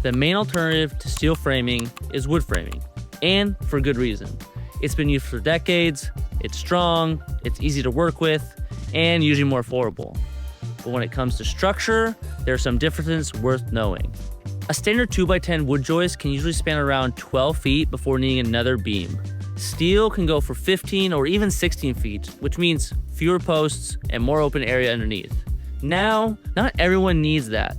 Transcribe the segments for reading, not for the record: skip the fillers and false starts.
The main alternative to steel framing is wood framing, and for good reason. It's been used for decades, it's strong, it's easy to work with, and usually more affordable. But when it comes to structure, there are some differences worth knowing. A standard 2x10 wood joist can usually span around 12 feet before needing another beam. Steel can go for 15 or even 16 feet, which means fewer posts and more open area underneath. Now, not everyone needs that.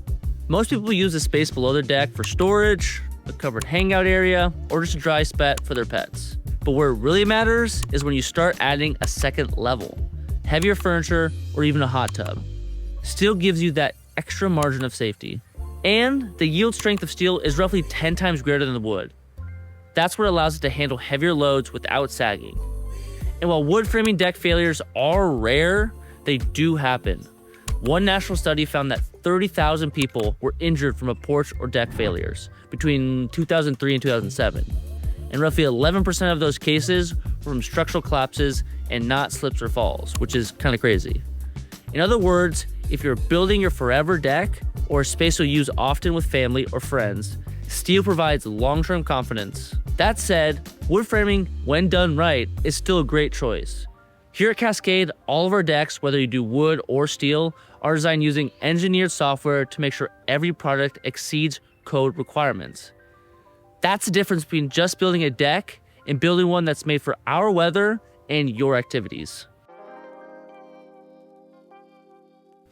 Most people use the space below their deck for storage, a covered hangout area, or just a dry spot for their pets. But where it really matters is when you start adding a second level, heavier furniture, or even a hot tub. Steel gives you that extra margin of safety. And the yield strength of steel is roughly 10 times greater than the wood. That's what allows it to handle heavier loads without sagging. And while wood framing deck failures are rare, they do happen. One national study found that 30,000 people were injured from a porch or deck failures between 2003 and 2007. And roughly 11% of those cases were from structural collapses and not slips or falls, which is kind of crazy. In other words, if you're building your forever deck or a space you'll use often with family or friends, steel provides long-term confidence. That said, wood framing, when done right, is still a great choice. Here at Cascade, all of our decks, whether you do wood or steel, are designed using engineered software to make sure every product exceeds code requirements. That's the difference between just building a deck and building one that's made for our weather and your activities.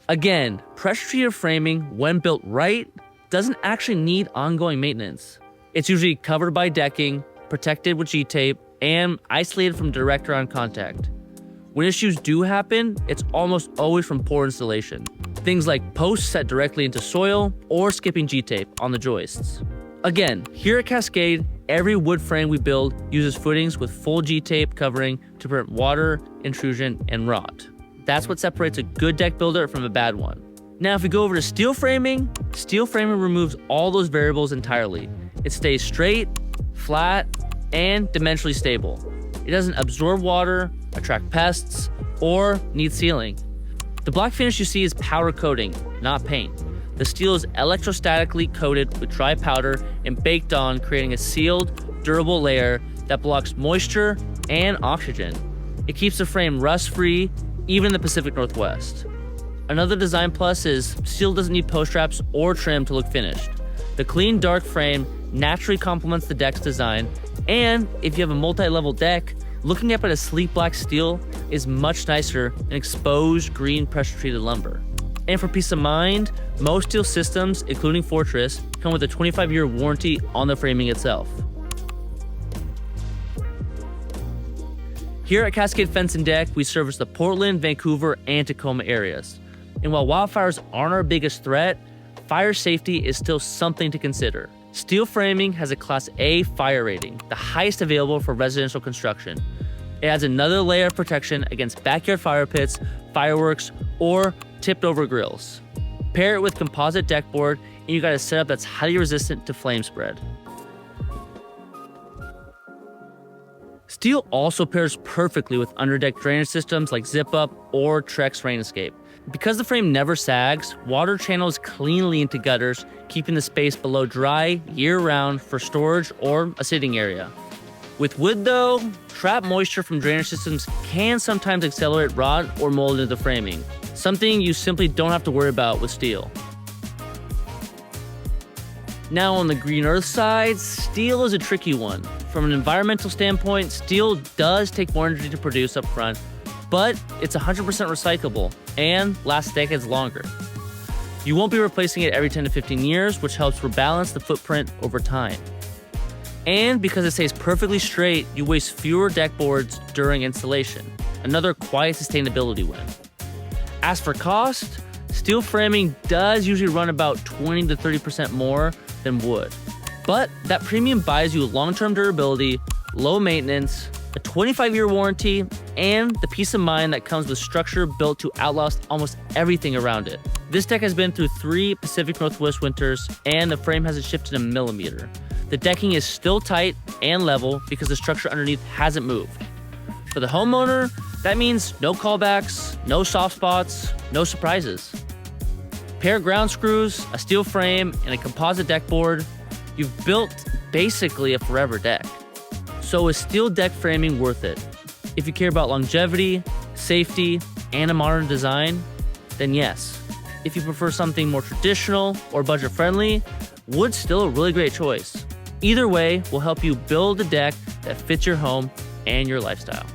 Again, pressure-treated framing, when built right, doesn't actually need ongoing maintenance. It's usually covered by decking, protected with G-tape, and isolated from direct or on contact. When issues do happen, it's almost always from poor installation. Things like posts set directly into soil or skipping G-tape on the joists. Again, here at Cascade, every wood frame we build uses footings with full G-tape covering to prevent water, intrusion, and rot. That's what separates a good deck builder from a bad one. Now, if we go over to steel framing removes all those variables entirely. It stays straight, flat, and dimensionally stable. It doesn't absorb water, attract pests, or need sealing. The black finish you see is powder coating, not paint. The steel is electrostatically coated with dry powder and baked on, creating a sealed, durable layer that blocks moisture and oxygen. It keeps the frame rust-free, even in the Pacific Northwest. Another design plus is steel doesn't need post straps or trim to look finished. The clean, dark frame naturally complements the deck's design, and if you have a multi-level deck, looking up at a sleek black steel is much nicer than exposed green pressure-treated lumber. And for peace of mind, most steel systems, including Fortress, come with a 25-year warranty on the framing itself. Here at Cascade Fence and Deck, we service the Portland, Vancouver, and Tacoma areas. And while wildfires aren't our biggest threat, fire safety is still something to consider. Steel framing has a Class A fire rating, the highest available for residential construction. It adds another layer of protection against backyard fire pits, fireworks, or tipped over grills. Pair it with composite deck board, and you got a setup that's highly resistant to flame spread. Steel also pairs perfectly with underdeck drainage systems like Zip Up or Trex Rain Escape. Because the frame never sags, water channels cleanly into gutters, keeping the space below dry year-round for storage or a sitting area. With wood though, trapped moisture from drainage systems can sometimes accelerate rot or mold into the framing, something you simply don't have to worry about with steel. Now on the green earth side, steel is a tricky one. From an environmental standpoint, steel does take more energy to produce up front, but it's 100% recyclable and lasts decades longer. You won't be replacing it every 10 to 15 years, which helps rebalance the footprint over time. And because it stays perfectly straight, you waste fewer deck boards during installation. Another quiet sustainability win. As for cost, steel framing does usually run about 20 to 30% more than wood. But that premium buys you long-term durability, low maintenance, a 25-year warranty, and the peace of mind that comes with structure built to outlast almost everything around it. This deck has been through 3 Pacific Northwest winters, and the frame hasn't shifted a millimeter. The decking is still tight and level because the structure underneath hasn't moved. For the homeowner, that means no callbacks, no soft spots, no surprises. Pair ground screws, a steel frame, and a composite deck board, You've built basically a forever deck. So is steel deck framing worth it? If you care about longevity, safety, and a modern design, then yes. If you prefer something more traditional or budget-friendly, wood's still a really great choice. Either way will help you build a deck that fits your home and your lifestyle.